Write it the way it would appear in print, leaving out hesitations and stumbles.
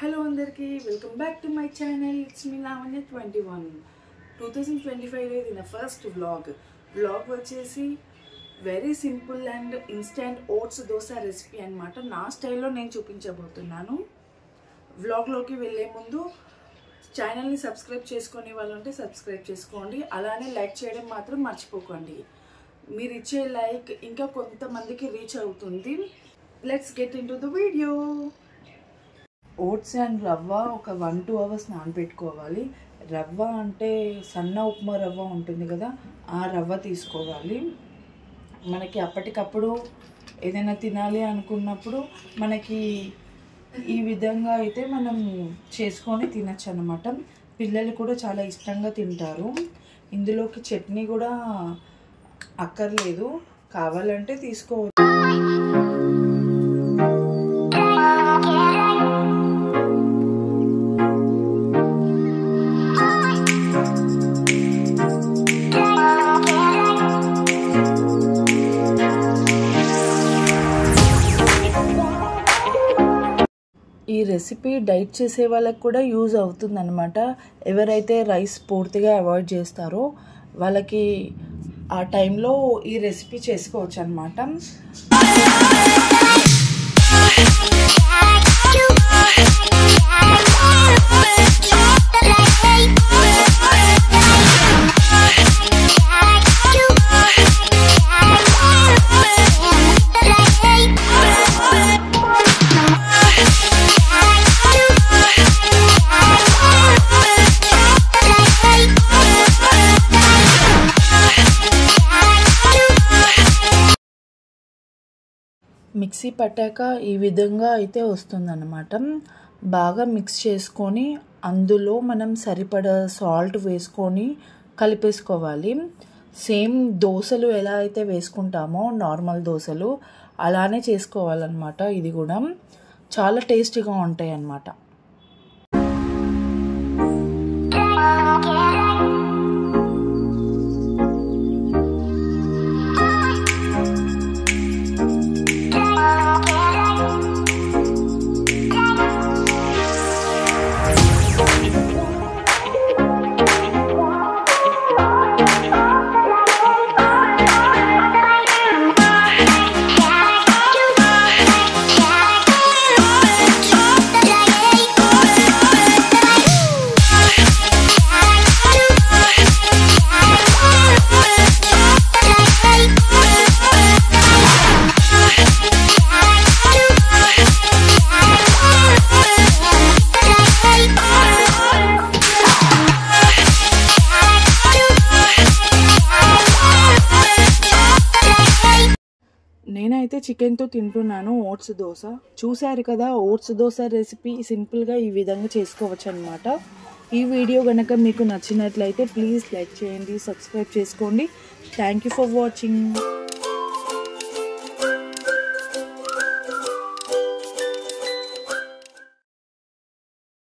Hello అందరికీ welcome back to my channel. It's me Lavanya 21. 2025 ఇది నా ఫస్ట్ వ్లాగ్ వచ్చేసి very simple and instant oats dosa recipe అనమాట. నా స్టైల్లో నేను చూపించబోతున్నాను. వ్లాగ్లోకి వెళ్ళే ముందు ఛానల్ని సబ్స్క్రైబ్ చేసుకునే వాళ్ళు ఉంటే సబ్స్క్రైబ్ చేసుకోండి, అలానే లైక్ చేయడం మాత్రం మర్చిపోకండి. మీరు ఇచ్చే లైక్ ఇంకా కొంతమందికి రీచ్ అవుతుంది. Let's get into the video. Oats and rava ఒక 1-2 అవర్స్ నానబెట్టుకోవాలి. రవ్వ అంటే సన్న ఉప్మా రవ్వ ఉంటుంది కదా, ఆ రవ్వ తీసుకోవాలి. మనకి అప్పటికప్పుడు ఏదైనా తినాలి అనుకున్నప్పుడు మనకి ఈ విధంగా అయితే మనం చేసుకొని తినచ్చు అన్నమాట. పిల్లలు కూడా చాలా ఇష్టంగా తింటారు. ఇందులోకి చట్నీ కూడా అక్కర్లేదు, కావాలంటే తీసుకోవచ్చు. ఈ రెసిపీ డైట్ చేసే వాళ్ళకి కూడా యూజ్ అవుతుంది అనమాట. ఎవరైతే రైస్ పూర్తిగా అవాయిడ్ చేస్తారో వాళ్ళకి ఆ టైంలో ఈ రెసిపీ చేసుకోవచ్చు అనమాట. మిక్సీ పట్టాక ఈ విధంగా అయితే వస్తుందన్నమాట. బాగా మిక్స్ చేసుకొని అందులో మనం సరిపడా సాల్ట్ వేసుకొని కలిపేసుకోవాలి. సేమ్ దోశలు ఎలా అయితే వేసుకుంటామో నార్మల్ దోశలు అలానే చేసుకోవాలన్నమాట. ఇది కూడా చాలా టేస్టీగా ఉంటాయి అన్నమాట. నేనైతే చికెన్తో తింటున్నాను ఓట్స్ దోశ. చూశారు కదా, ఓట్స్ దోశ రెసిపీ సింపుల్గా ఈ విధంగా చేసుకోవచ్చు అనమాట. ఈ వీడియో కనుక మీకు నచ్చినట్లయితే ప్లీజ్ లైక్ చేయండి, సబ్స్క్రైబ్ చేసుకోండి. Thank you for watching.